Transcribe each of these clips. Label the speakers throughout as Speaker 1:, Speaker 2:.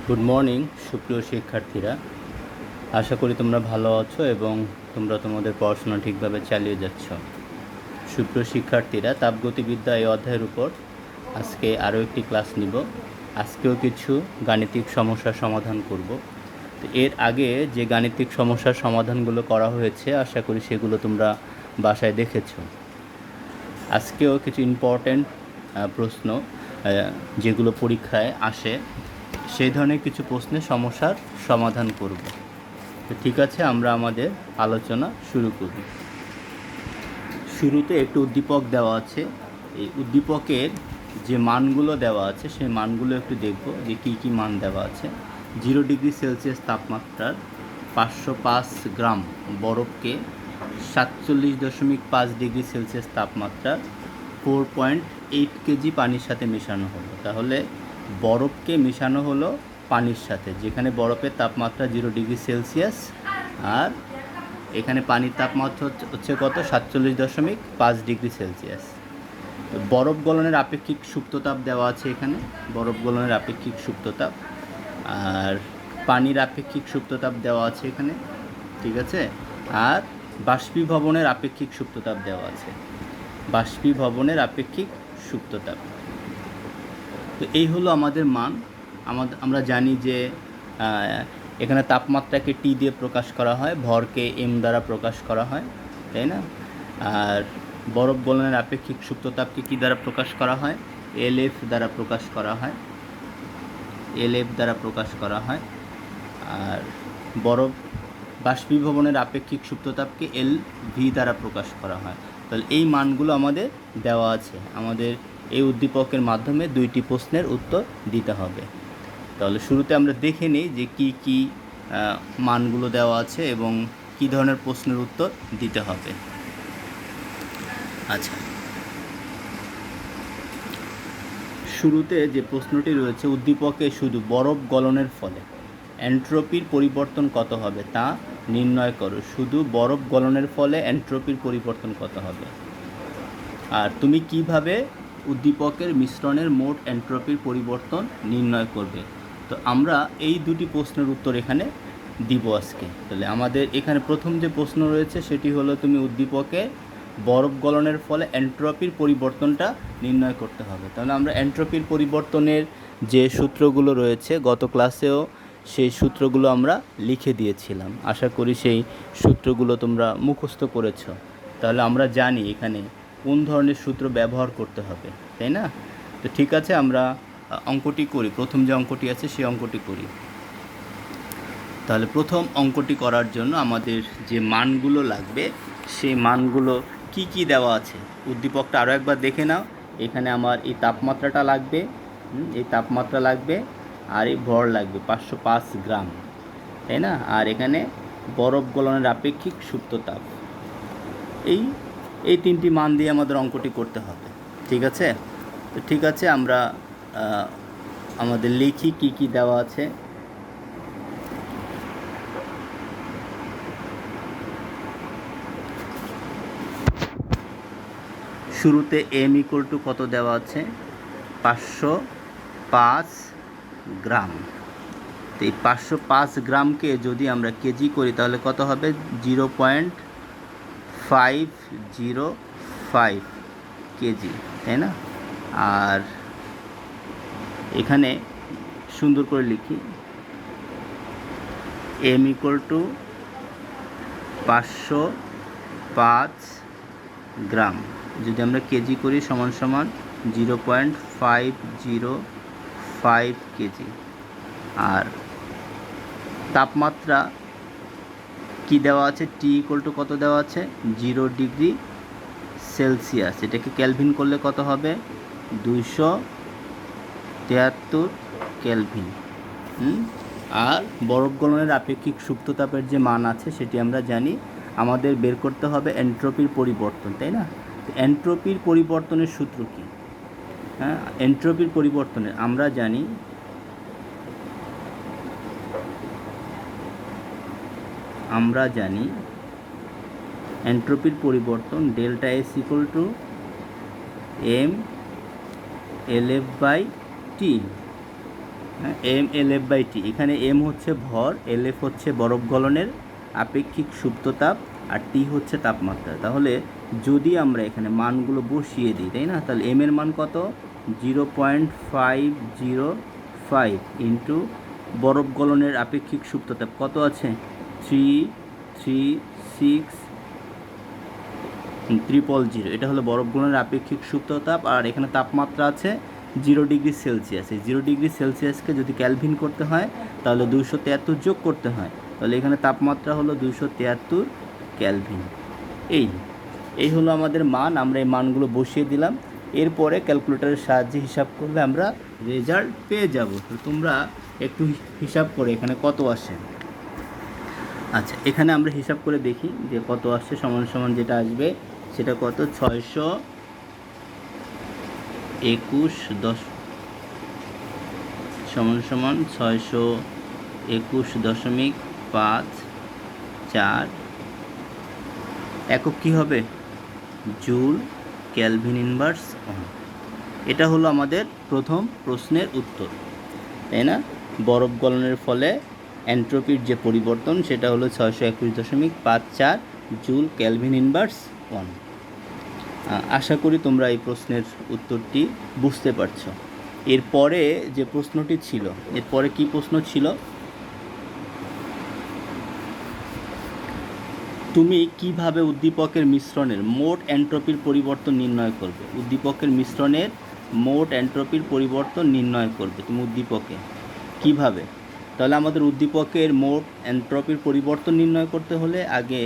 Speaker 1: Good morning সুপ্রিয় শিক্ষার্থীরা, আশা করি তোমরা ভালো আছো এবং তোমরা তোমাদের পড়াশোনা ঠিকভাবে চালিয়ে যাচ্ছ। সুপ্রিয় শিক্ষার্থীরা, তাপগতিবিদ্যা এই অধ্যায়ের উপর আজকে আরও একটি ক্লাস নিব। আজকেও কিছু গাণিতিক সমস্যার সমাধান করব। তো এর আগে যে গাণিতিক সমস্যার সমাধানগুলো করা হয়েছে আশা করি সেগুলো তোমরা বাসায় দেখেছো। আজকেও কিছু ইম্পর্ট্যান্ট প্রশ্ন যেগুলো পরীক্ষায় আসে সেই ধরনের কিছু প্রশ্নের সমস্যার সমাধান করব। তো ঠিক আছে, আমরা আমাদের আলোচনা শুরু করি। শুরুতে একটু উদ্দীপক দেওয়া আছে। এই উদ্দীপকের যে মানগুলো দেওয়া আছে সেই মানগুলো একটু দেখব যে কী কী মান দেওয়া আছে। 0 ডিগ্রি সেলসিয়াস তাপমাত্রার 505 গ্রাম বরফকে 47.5 ডিগ্রি সেলসিয়াস তাপমাত্রার 4.8 কেজি পানির সাথে মেশানো হলো। তাহলে বরফকে মেশানো হলো পানির সাথে, যেখানে বরফের তাপমাত্রা 0 ডিগ্রি সেলসিয়াস আর এখানে পানির তাপমাত্রা হচ্ছে কত, 47.5 ডিগ্রি সেলসিয়াস। বরফ গলনের আপেক্ষিক সুপ্ততাপ দেওয়া আছে এখানে, বরফ গলনের আপেক্ষিক সুপ্ততাপ, আর পানির আপেক্ষিক সুপ্ততাপ দেওয়া আছে এখানে, ঠিক আছে। আর বাষ্পীভবনের আপেক্ষিক সুপ্ততাপ দেওয়া আছে, বাষ্পীভবনের আপেক্ষিক সুপ্ততাপ। তো এই হলো আমাদের মান। আমরা জানি যে এখানে তাপমাত্রাকে টি দিয়ে প্রকাশ করা হয়, ভরকে এম দ্বারা প্রকাশ করা হয়, তাই না? আর বরফ গলনের আপেক্ষিক সুপ্ততাপকে কী দ্বারা প্রকাশ করা হয়? এলএফ দ্বারা প্রকাশ করা হয়, এলএফ দ্বারা প্রকাশ করা হয়। আর বরফ বাষ্পীভবনের আপেক্ষিক সুপ্ততাপকে এল ভি দ্বারা প্রকাশ করা হয়। তাহলে এই মানগুলো আমাদের দেওয়া আছে। আমাদের এই উদ্দীপকের মাধ্যমে 2টি প্রশ্নের উত্তর দিতে হবে। তাহলে শুরুতে আমরা দেখে নিই যে কি কি মানগুলো দেওয়া আছে এবং কি ধরনের প্রশ্নের উত্তর দিতে হবে। আচ্ছা, শুরুতে যে প্রশ্নটি রয়েছে, উদ্দীপকে শুধু বরফ গলনের ফলে এন্ট্রপির পরিবর্তন কত হবে তা নির্ণয় করো। শুধু বরফ গলনের ফলে এন্ট্রপির পরিবর্তন কত হবে, আর তুমি কিভাবে উদ্দীপকের মিশ্রণের মোট এন্ট্রপির পরিবর্তন নির্ণয় করবে। তো আমরা এই 2টি প্রশ্নের উত্তর এখানে দিব আজকে। তাহলে আমাদের এখানে প্রথম যে প্রশ্ন রয়েছে সেটি হলো, তুমি উদ্দীপকে বরফ গলনের ফলে এন্ট্রপির পরিবর্তনটা নির্ণয় করতে হবে। তাহলে আমরা এন্ট্রপির পরিবর্তনের যে সূত্রগুলো রয়েছে গত ক্লাসেও সেই সূত্রগুলো আমরা লিখে দিয়েছিলাম। আশা করি সেই সূত্রগুলো তোমরা মুখস্থ করেছো। তাহলে আমরা জানি এখানে কোন ধরনের সূত্র ব্যবহার করতে হবে, তাই না? তো ঠিক আছে, আমরা অঙ্কটি করি। প্রথম যে অঙ্কটি আছে সেই অঙ্কটি করি। তাহলে প্রথম অঙ্কটি করার জন্য আমাদের যে মানগুলো লাগবে সেই মানগুলো কি কি দেওয়া আছে উদ্দীপকটা আরও একবার দেখে নাও। এখানে আমার এই তাপমাত্রাটা লাগবে, এই তাপমাত্রা লাগবে, আর এই ভর লাগবে 505 গ্রাম, তাই না? আর এখানে বরফ গলনের আপেক্ষিক সুপ্ততাপ। এই 3টি মান দিয়ে আমাদের অঙ্কটি করতে হবে, ঠিক আছে? তো ঠিক আছে, আমরা আমাদের লিখি কি কি দেওয়া আছে। শুরুতে এম ইকুয়াল টু কত দেওয়া আছে, 505 গ্রাম। তো এই 505 গ্রামকে যদি আমরা কেজি করি তাহলে কত হবে, 0.505 কেজি, তাই না? আর এখানে সুন্দর করে লিখি, এম ইকুয়াল টু 505 গ্রাম যদি আমরা কেজি করি সমান সমান 0.505 কেজি। আর তাপমাত্রা কি দেওয়া আছে, টি ইকুয়াল টু কত দেওয়া আছে, 0 ডিগ্রি সেলসিয়াস। এটাকে ক্যালভিন করলে কত হবে, 273 ক্যালভিন। আর বরফ গলনের আপেক্ষিক সুপ্ততাপের যে মান আছে সেটি আমরা জানি। আমাদের বের করতে হবে এন্ট্রপির পরিবর্তন, তাই না? এন্ট্রপির পরিবর্তনের সূত্র কি? হ্যাঁ, এন্ট্রপির পরিবর্তনের আমরা জানি এন্ট্রপির পরিবর্তন delta S equal to M L F by T. M L F by T, এখানে এম হচ্ছে ভর, এল এফ হচ্ছে বরফ গলনের আপেক্ষিক সুপ্ত তাপ, আর টি হচ্ছে তাপমাত্রা। তাহলে যদি আমরা এখানে মানগুলো বসিয়ে দিই, তাই না, তাহলে এম এর মান কত, 0.505 ইন্টু বরফ গলনের আপেক্ষিক সুপ্ত তাপ কত আছে, 336,300, এটা হলো বরফ গলনের আপেক্ষিক সুপ্ত তাপ। আর এখানে তাপমাত্রা আছে 0 ডিগ্রি সেলসিয়াস। এই 0 ডিগ্রি সেলসিয়াসকে যদি ক্যালভিন করতে হয় তাহলে 273 যোগ করতে হয়, তাহলে এখানে তাপমাত্রা হলো 273 ক্যালভিন। এই হলো আমাদের মান, আমরা এই মানগুলো বসিয়ে দিলাম। এরপরে ক্যালকুলেটরের সাহায্যে হিসাব করলে আমরা রেজাল্ট পেয়ে যাব। তো তোমরা একটু হিসাব করে এখানে কত আসে। আচ্ছা, এখানে আমরা হিসাব করে দেখি যে কত আসছে। সমান সমান যেটা আসবে সেটা কত, 621 সমান সমান 621.54 একক কী হবে, জুল ক্যালভিন ইনভার্স ওহম। এটা হলো আমাদের প্রথম প্রশ্নের উত্তর, তাই না। বরফ গলনের ফলে এন্ট্রপির যে পরিবর্তন সেটা হলো 621.54 জুল ক্যালভিন ইনভার্স 1। আশা করি তোমরা এই প্রশ্নের উত্তরটি বুঝতে পারছো। এরপরে যে প্রশ্নটি ছিল, এরপরে কি প্রশ্ন ছিল, তুমি কিভাবে উদ্দীপকের মিশ্রণের মোট এন্ট্রপির পরিবর্তন নির্ণয় করবে। উদ্দীপকের মিশ্রণের মোট এন্ট্রপির পরিবর্তন নির্ণয় করবে তুমি উদ্দীপকে কিভাবে। তাহলে আমাদের উদ্দীপকের মোট এন্ট্রপির পরিবর্তন নির্ণয় করতে হলে আগে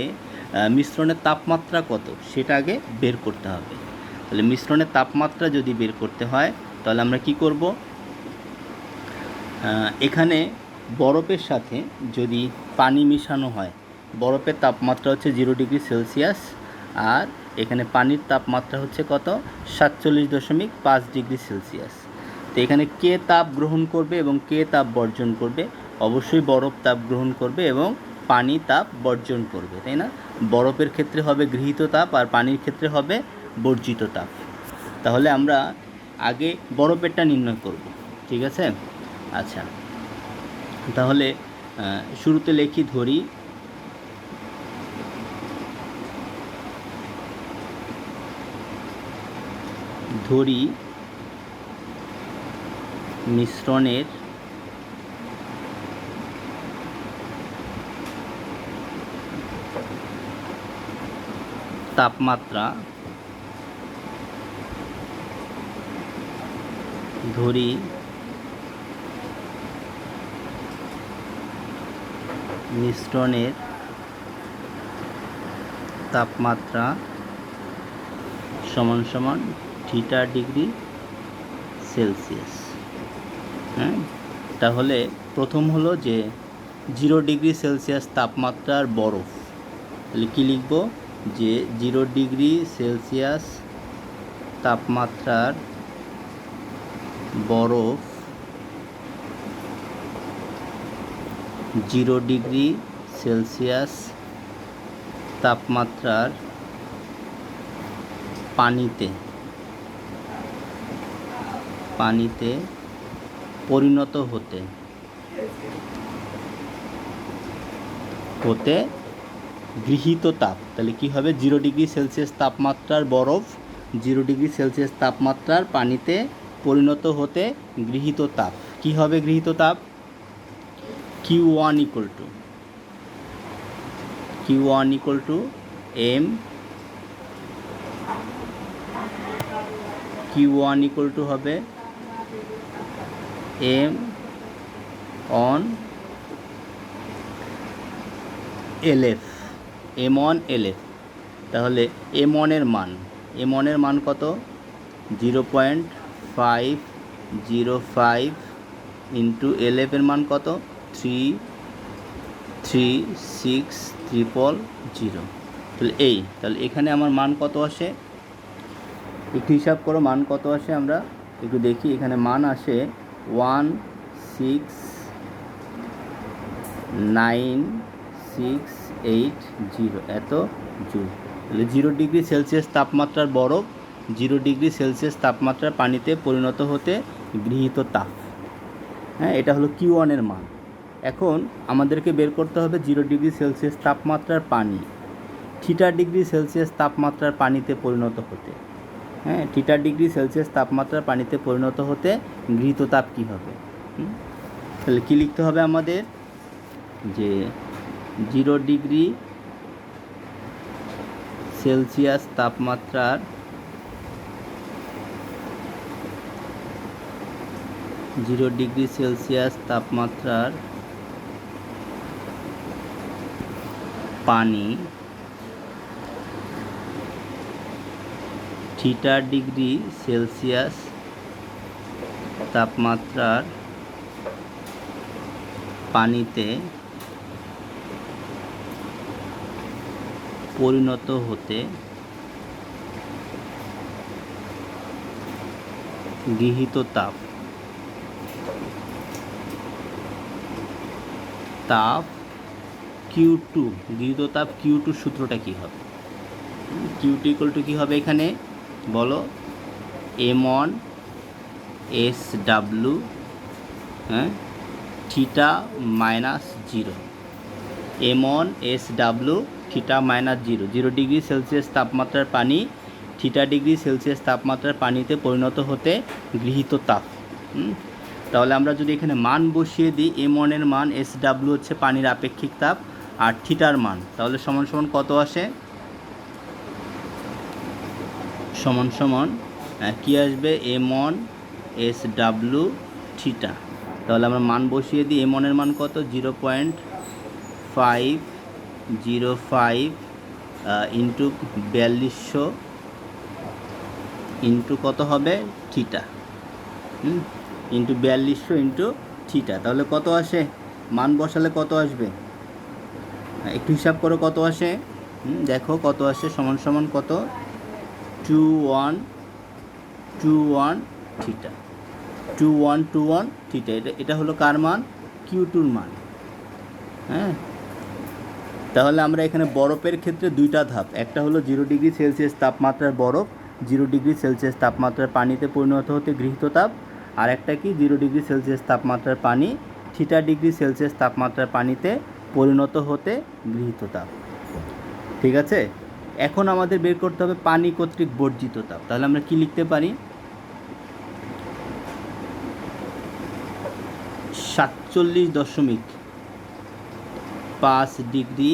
Speaker 1: মিশ্রণের তাপমাত্রা কত সেটা আগে বের করতে হবে। তাহলে মিশ্রণের তাপমাত্রা যদি বের করতে হয় তাহলে আমরা কি করব, এখানে বরফের সাথে যদি পানি মিশানো হয়, বরফের তাপমাত্রা হচ্ছে 0 ডিগ্রি সেলসিয়াস, আর এখানে পানির তাপমাত্রা হচ্ছে কত, 47.5 ডিগ্রি সেলসিয়াস। তো এখানে কে তাপ গ্রহণ করবে এবং কে তাপ বর্জন করবে, অবশ্যই বরফ তাপ গ্রহণ করবে এবং পানি তাপ বর্জন করবে, তাই না। বরফের ক্ষেত্রে হবে গৃহীত তাপ আর পানির ক্ষেত্রে হবে বর্জিত তাপ। তাহলে আমরা আগে বরফেরটা নির্ণয় করব, ঠিক আছে। আচ্ছা, তাহলে শুরুতে লিখি, ধরি মিশ্রণের তাপমাত্রা, ধরি মিশ্রণের তাপমাত্রা সমান সমান থিটা ডিগ্রি সেলসিয়াস। তাহলে প্রথম হলো যে 0 ডিগ্রি সেলসিয়াস তাপমাত্রার বরফ, তাহলে কী লিখব, যে 0 ডিগ্রি সেলসিয়াস তাপমাত্রার বরফ 0 ডিগ্রি সেলসিয়াস তাপমাত্রার পানিতে পরিণত হতে গৃহীত তাপ। তাহলে কি হবে, 0 ডিগ্রি সেলসিয়াস তাপমাত্রার বরফ 0 ডিগ্রি সেলসিয়াস তাপমাত্রার পানিতে পরিণত হতে গৃহীত তাপ। কি হবে গৃহীত তাপ, Q1 M, Q1 হবে M on LF, M on LF। তাহলে M1 এর মান কত, 0.505 ইন্টু LF এর মান কত, 336,300। তাহলে এখানে আমার মান কত আসে, একটু হিসাব করো মান কত আসে, আমরা একটু দেখি। এখানে মান আসে 169,680 এত জুল। তাহলে 0 ডিগ্রি সেলসিয়াস তাপমাত্রার বরফ 0 ডিগ্রি সেলসিয়াস তাপমাত্রার পানিতে পরিণত হতে গৃহীত তাপ। হ্যাঁ, এটা হলো Q1 এর মান। এখন আমাদেরকে বের করতে হবে 0 ডিগ্রি সেলসিয়াস তাপমাত্রার পানি থিটা ডিগ্রি সেলসিয়াস তাপমাত্রার পানিতে পরিণত হতে। হ্যাঁ, থিটা ডিগ্রি সেলসিয়াস তাপমাত্রার পানিতে পরিণত হতে গৃহীত তাপ কী হবে? তাহলে কী লিখতে হবে আমাদের? যে 0 ডিগ্রি সেলসিয়াস তাপমাত্রার 0 ডিগ্রি সেলসিয়াস তাপমাত্রার পানি থিটা ডিগ্রি সেলসিয়াস তাপমাত্রার পানিতে পরিণত হতে গৃহীত তাপ Q2, গৃহীত তাপ Q2 সূত্রটা কী হবে? Q2 ইকুয়াল টু কী হবে এখানে বলো? M1 SW হ্যাঁ theta minus 0, M1 SW theta minus 0, 0 degree Celsius তাপমাত্রার পানি থিটা ডিগ্রি সেলসিয়াস তাপমাত্রার পানিতে পরিণত হতে গৃহীত তাপ। তাহলে আমরা যদি এখানে মান বসিয়ে দিই, M1 এর মান, SW হচ্ছে পানির আপেক্ষিক তাপ, আর থিটার মান, তাহলে সমান সমান কত আসে? সমান সমান কী আসবে? M1 SW theta. তাহলে আমরা মান বসিয়ে দিই, M1 এর মান কত? 0.505 ইন্টু 4200 ইন্টু কত হবে? Theta, into 4200 into theta. তাহলে কত আসে? মান বসালে কত আসবে? একটু হিসাব করো কত আসে। দেখো কত আসে। সমান সমান কত? 2121 থিটা, 2121 থিটা। এটা হলো কার মান? Q2 র মান। হ্যাঁ, তাহলে আমরা এখানে বরফের ক্ষেত্রে দুইটা ধাপ, একটা হলো 0 ডিগ্রি সেলসিয়াস তাপমাত্রার বরফ 0 ডিগ্রি সেলসিয়াস তাপমাত্রার পানিতে পরিণত হতে গৃহীত তাপ, আর একটা কি? 0 ডিগ্রি সেলসিয়াস তাপমাত্রার পানি থিটা ডিগ্রি সেলসিয়াস তাপমাত্রার পানিতে পরিণত হতে গৃহীত তাপ। ঠিক আছে, এখন আমাদের বের করতে হবে পানি কর্তৃক বর্জিত তাপ। তাহলে আমরা কি লিখতে পারি? 47.5 ডিগ্রি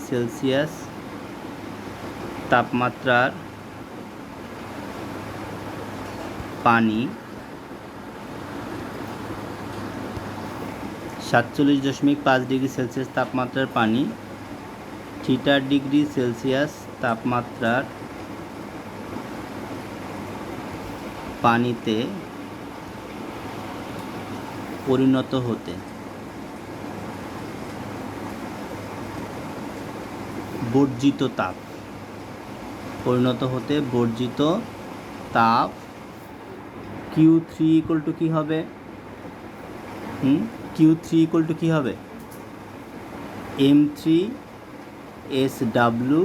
Speaker 1: সেলসিয়াস তাপমাত্রার পানি 47.5 ডিগ্রি সেলসিয়াস তাপমাত্রার পানি থিটা ডিগ্রি সেলসিয়াস তাপমাত্রার পানিতে পরিণত হতে বর্জিত তাপ, পরিণত হতে বর্জিত তাপ Q3 ইকুয়াল টু কী হবে? Q3 ইকুয়াল টু কী হবে? M3 SW।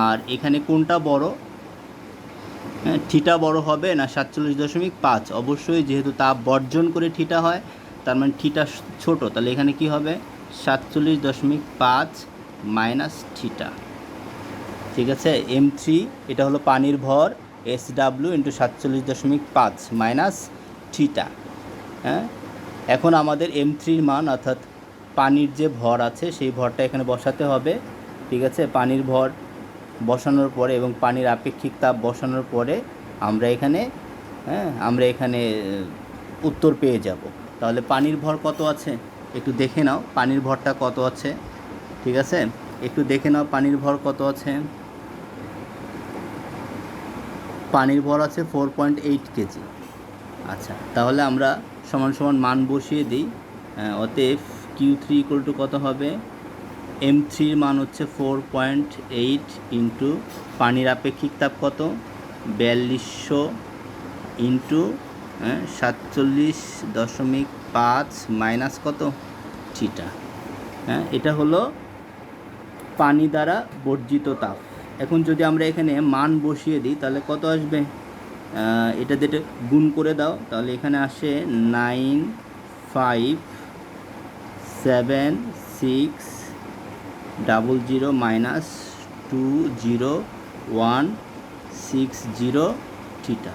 Speaker 1: আর এখানে কোনটা বড়? থিটা বড় হবে না 47.5? অবশ্যই, যেহেতু তাপ বর্জন করে থিটা হয়, তার মানে থিটা ছোট। তাহলে এখানে কি হবে? 47.5 মাইনাস থিটা। ঠিক আছে, M3 এটা হলো পানির ভর, SW ইন্টু 47.5 মাইনাস থিটা। হ্যাঁ, এখন আমাদের M3-র মান, অর্থাৎ পানির যে ভর আছে সেই ভরটা এখানে বসাতে হবে। ঠিক আছে, পানির ভর বসানোর পরে এবং পানির আপেক্ষিক তাপ বসানোর পরে আমরা এখানে উত্তর পেয়ে যাব। তাহলে পানির ভর কত আছে একটু দেখে নাও, পানির ভরটা কত আছে। ঠিক আছে, একটু দেখে নাও পানির ভর কত আছে। পানির ভর আছে 4.8 কেজি। আচ্ছা, তাহলে আমরা সমান সমান মান বসিয়ে দিই। অতএব Q3 ইকুয়াল টু কত হবে? M3-র মান হচ্ছে 4.8 ইন্টু পানির আপেক্ষিক তাপ কত? 4200 ইন্টু 47.5 মাইনাস কত? থিটা। হ্যাঁ, এটা হলো পানি দ্বারা বর্জিত তাপ। এখন যদি আমরা এখানে মান বসিয়ে দিই তাহলে কত আসবে? এটা যেটা গুণ করে দাও, তাহলে এখানে আসে 95760 মাইনাস 20160 থিটা।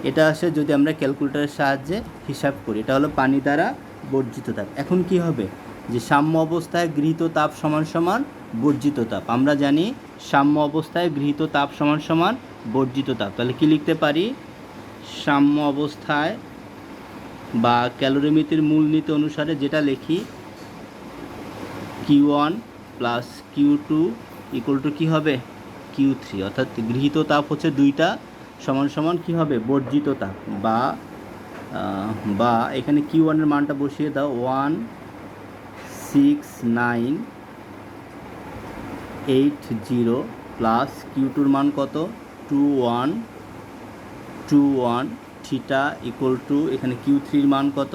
Speaker 1: এটা আসে যদি আমরা ক্যালকুলেটরের সাহায্যে হিসাব করি। এটা হলো পানি দ্বারা বর্জিত তাপ। এখন কি হবে? যে সাম্য অবস্থায় গৃহীত তাপ সমান সমান বর্জিত তাপ। আমরা জানি সাম্য অবস্থায় গৃহীত তাপ সমান সমান বর্জিত তাপ। তাহলে কি লিখতে পারি? সাম্য অবস্থায় বা ক্যালোরিমিতির মূলনীতি অনুসারে যেটা লিখি, Q1 plus Q2 equal to কী হবে? Q3। অর্থাৎ গৃহীত তাপ হচ্ছে 2টা, সমান সমান কী হবে? বর্জিত তাপ। বা এখানে Q1 এর মানটা বসিয়ে দাও, 16980 প্লাস Q2 মান কত? 2121 থিটা ইকুয়াল টু এখানে Q3 মান কত?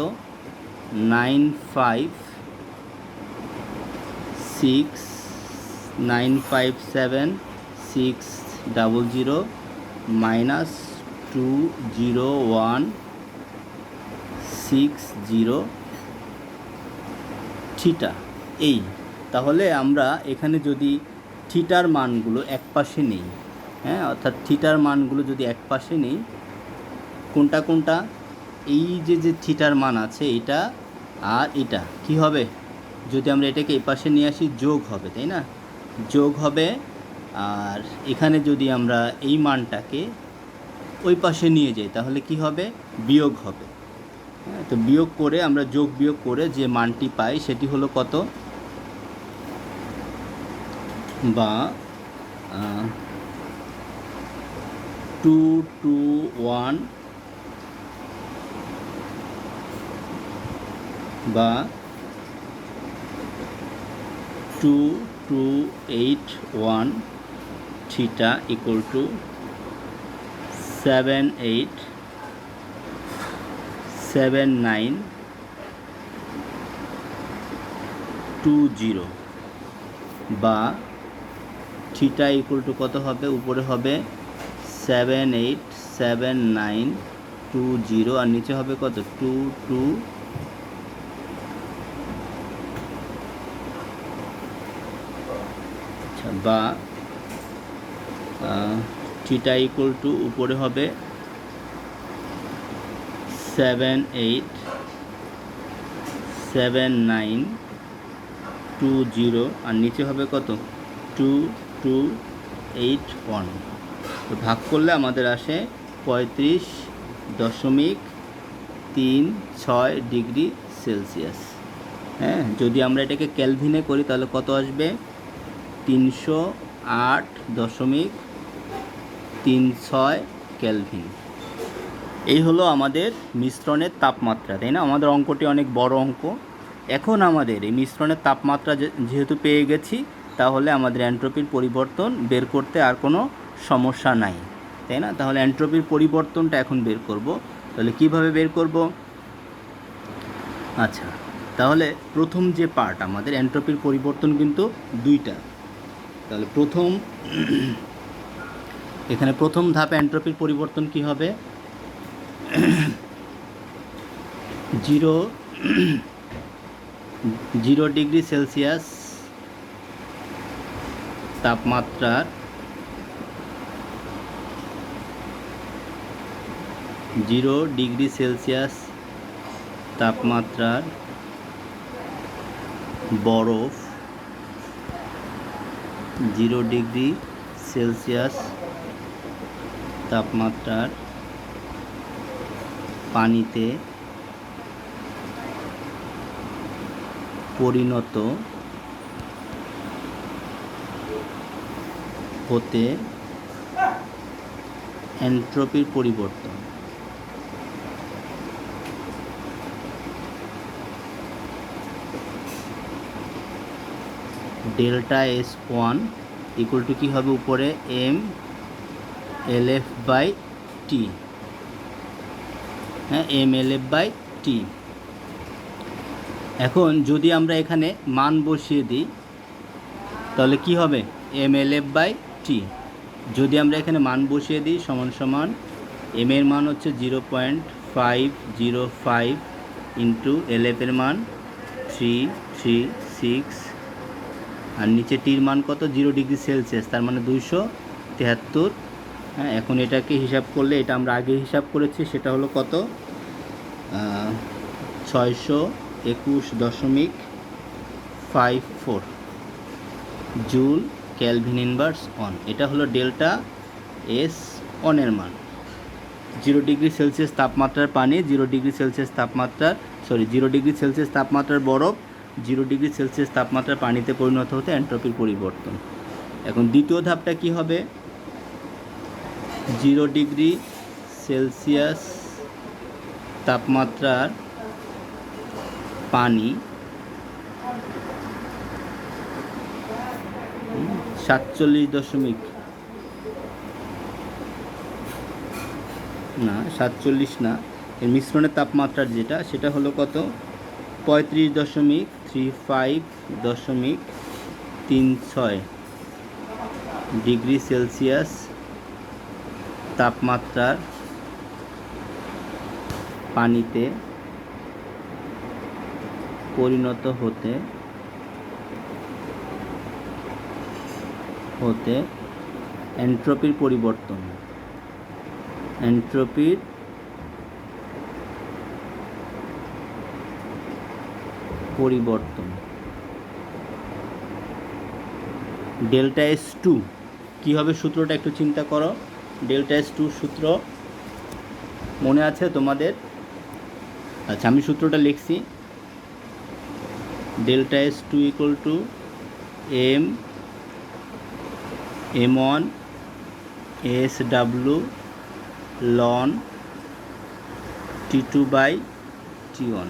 Speaker 1: 95760 মাইনাস 20160 থিটা। তাহলে আমরা এখানে যদি থিটার মানগুলো এক পাশে নিই, হ্যাঁ, অর্থাৎ থিটার মানগুলো যদি এক পাশে নিই, কোনটা কোনটা? এই যে থিটার মান আছে এটা আর এটা কি হবে? যদি আমরা এটাকে এই পাশে নিয়ে আসি যোগ হবে, তাই না? যোগ হবে। আর এখানে যদি আমরা এই মানটাকে ওই পাশে নিয়ে যাই তাহলে কি হবে? বিয়োগ হবে। হ্যাঁ, তো বিয়োগ করে আমরা যোগ বিয়োগ করে যে মানটি পাই সেটি হলো কত? বা 221 বা 2281 থিটা ইকুয়াল টু 787920 বা থিটা ইকুয়াল টু কত হবে? উপরে হবে 787920 আর নিচে হবে কত? 22 বা থিটা ইকুয়াল টু উপরে হবে 787920 আর নিচে হবে কত? 2281। তো ভাগ করলে আমাদের আসে 35.36 ডিগ্রি সেলসিয়াস। হ্যাঁ, যদি আমরা এটাকে ক্যালভিনে করি তাহলে কত আসবে? 308.36 ক্যালভিন। এই হলো আমাদের মিশ্রণের তাপমাত্রা, তাই না? আমাদের অঙ্কটি অনেক বড় অঙ্ক। এখন আমাদের এই মিশ্রণের তাপমাত্রা যেহেতু পেয়ে গেছি, তাহলে আমাদের এন্ট্রপির পরিবর্তন বের করতে আর কোনো সমস্যা নাই, তাই না? তাহলে এন্ট্রপির পরিবর্তনটা এখন বের করব। তাহলে কিভাবে বের করব? আচ্ছা, তাহলে প্রথম যে পার্ট আমাদের এন্ট্রপির পরিবর্তন কিন্তু 2টা। তাহলে এখানে প্রথম ধাপে এন্ট্রপির পরিবর্তন কি হবে? 0 ডিগ্রি সেলসিয়াস তাপমাত্রার 0 ডিগ্রি সেলসিয়াস তাপমাত্রার বরফ 0 ডিগ্রি সেলসিয়াস তাপমাত্রার পানিতে পরিণত হতে এন্ট্রপির পরিবর্তন ডেল্টা S1 ইকুয়াল টু কী হবে? উপরে mLF/T। হ্যাঁ, mLF/T। এখন যদি আমরা এখানে মান বসিয়ে দিই তাহলে কি হবে? mLF/t। যদি আমরা এখানে মান বসিয়ে দিই সমান সমান এম এর মান হচ্ছে 0.505 ইন্টু LF এর মান 336, আর নিচে টির মান কত 0 ডিগ্রি সেলসিয়াস, তার মানে 273। হ্যাঁ, এখন এটাকে হিসাব করলে, এটা আমরা আগে হিসাব করেছি, সেটা হলো কত 621.54 জুল ক্যালভিন ইনভার্স অন। এটা হলো ডেল্টা এস অনের মান। 0 ডিগ্রি সেলসিয়াস তাপমাত্রার পানি, 0 ডিগ্রি সেলসিয়াস তাপমাত্রার বরফ 0 ডিগ্রি সেলসিয়াস তাপমাত্রার পানিতে পরিণত হতে এন্ট্রপির পরিবর্তন। এখন দ্বিতীয় ধাপটা কি হবে? 0 ডিগ্রি সেলসিয়াস তাপমাত্রার পানি 47 না, এর মিশ্রণের তাপমাত্রার যেটা, সেটা হলো কত 35.36 ডিগ্রি সেলসিয়াস তাপমাত্রার পানিতে পরিণত হতে এন্ট্রপির পরিবর্তন। ডেল্টা এস টু কী হবে সূত্রটা একটু চিন্তা করো। ডেল্টা এস টু সূত্র মনে আছে তোমাদের? আচ্ছা, আমি সূত্রটা লিখছি। Delta S two equal to m1 SW ln T2/T1,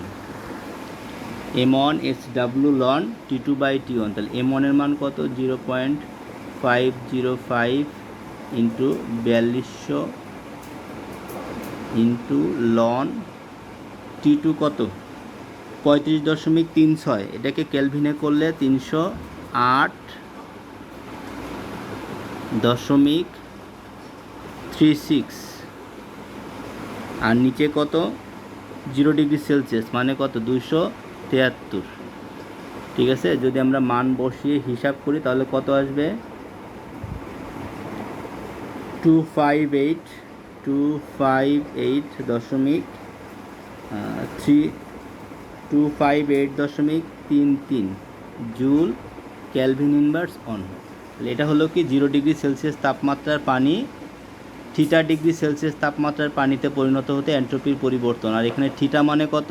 Speaker 1: m1 SW ln T2/T1। তাহলে m1 এর মান কত 0.505 ইন্টু 4200 ইন্টু লন T2 কত 35.36, এটাকে কেলভিনে করলে 308.36, আর নিচে কত 0 ডিগ্রি সেলসিয়াস মানে কত 273। ঠিক আছে, যদি আমরা মান বসিয়ে হিসাব করি তাহলে কত আসবে 258.33 জুল ক্যালভিন ইনভার্স অন। এটা হলো কি 0 ডিগ্রি সেলসিয়াস তাপমাত্রার পানি থিটা ডিগ্রি সেলসিয়াস তাপমাত্রার পানিতে পরিণত হতে এন্ট্রপির পরিবর্তন। আর এখানে থিটা মানে কত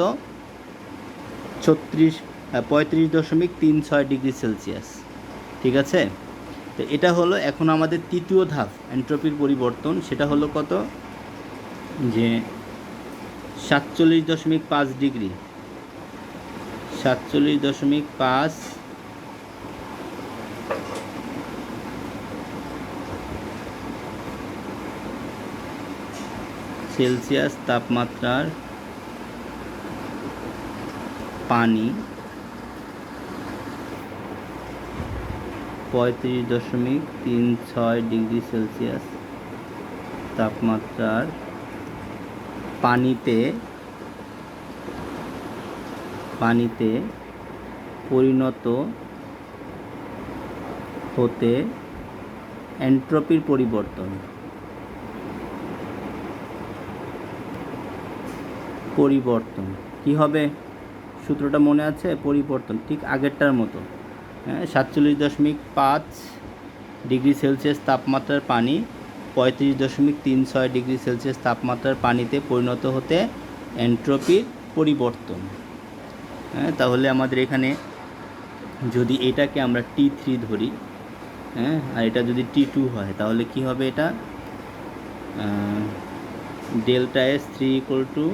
Speaker 1: 35.36 ডিগ্রি সেলসিয়াস। ঠিক আছে, তো এটা হলো এখন আমাদের তৃতীয় ধাপ এন্ট্রপির পরিবর্তন। সেটা হলো কত যে 47.5 ডিগ্রি 47.5 সেলসিয়াস তাপমাত্রার পানি 35.36 ডিগ্রি সেলসিয়াস তাপমাত্রার পানিতে পরিণত হতে এন্ট্রপির পরিবর্তন কি হবে সূত্রটা মনে আছে? পরিবর্তন ঠিক আগেরটার মতো। 47.5 ডিগ্রি সেলসিয়াস তাপমাত্রার পানি 35.36 ডিগ্রি সেলসিয়াস তাপমাত্রার পানিতে পরিণত হতে এন্ট্রপির পরিবর্তন। তাহলে আমাদের এখানে যদি এটাকে আমরা T3 ধরি, আর এটা যদি T2 হয় তাহলে কি হবে? এটা delta S 3 equal to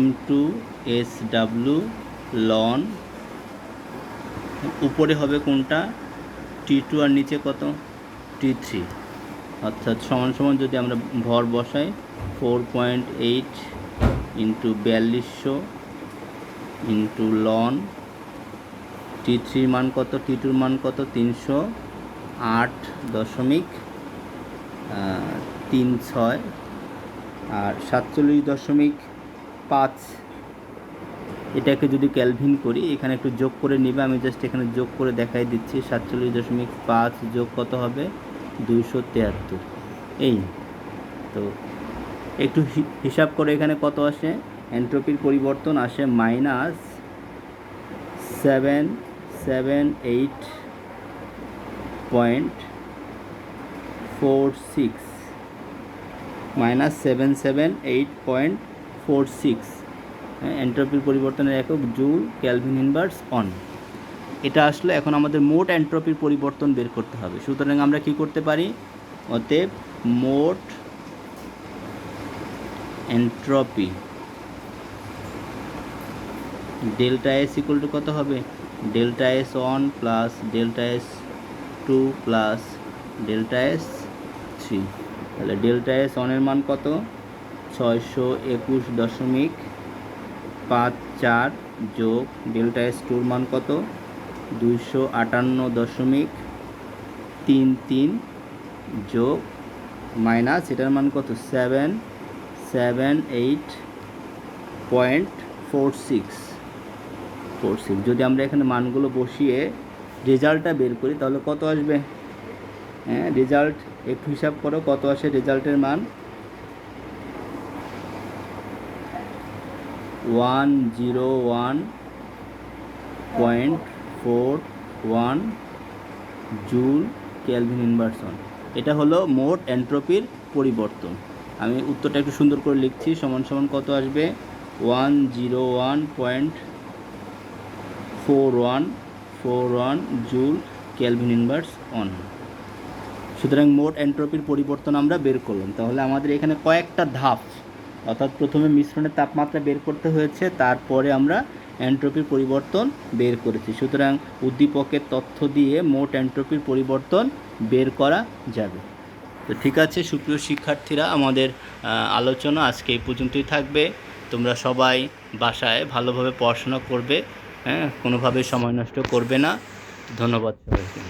Speaker 1: m2 SW ln, উপরে হবে কোনটা T2 আর নিচে কত T3, অর্থাৎ সমান সমান যদি আমরা ভর বসাই 4.8 ইন্টু 4200 ইন্টু লন T3 মান কত, T2 মান কত 308 8.36 আর 47.5 এটাকে যদি ক্যালভিন করি, এখানে একটু যোগ করে নিবে, আমি জাস্ট এখানে যোগ করে দেখাই দিচ্ছি। 47.5 যোগ কত হবে? 273। এই তো একটু হিসাব করে এখানে কত আসে? এন্ট্রপির পরিবর্তন আসে -778.46 -778.46। এন্ট্রপির পরিবর্তনের একক জুল, ক্যালভিন ইনভার্স অন। এটা আসলে এখন আমাদের মোট এন্ট্রপির পরিবর্তন বের করতে হবে। সুতরাং আমরা কি করতে পারি? অতএব মোট entropy delta S equal to কত হবে? Delta S one plus delta S two plus delta S three. তাহলে ডেল্টা এস ওয়ানের মান কত? 621.54 যোগ ডেল্টা এস টুর মান কত? 258.33 যোগ মাইনাস এটার মান কত? 778.46। যদি আমরা এখানে মানগুলো বসিয়ে রেজাল্টটা বের করি তাহলে কত আসবে? রেজাল্ট একটু হিসাব করো, কত আসে রেজাল্টের মান? 101.41 জুল ক্যালভিন ইনভার্স অন। এটা হলো মোট এন্ট্রপির পরিবর্তন। আমি উত্তরটা একটু সুন্দর করে লিখছি। সমান সমান কত আসবে? 101.41 জুল ক্যালভিন ইনভার্স অন। সুতরাং মোট এন্ট্রপির পরিবর্তন আমরা বের করলাম। তাহলে আমাদের এখানে কয়েকটা ধাপ, অর্থাৎ প্রথমে মিশ্রণের তাপমাত্রা বের করতে হয়েছে, তারপরে আমরা এন্ট্রপির পরিবর্তন বের করেছি। সুতরাং উদ্দীপকের তথ্য দিয়ে মোট এন্ট্রপির পরিবর্তন বের করা যাবে। তো ঠিক আছে সুপ্রিয় শিক্ষার্থীরা, আমাদের আলোচনা আজকে এই পর্যন্তই থাকবে। তোমরা সবাই বাসায় ভালোভাবে পড়াশোনা করবে, কোনোভাবে সময় নষ্ট করবে না। ধন্যবাদ সবাইকে।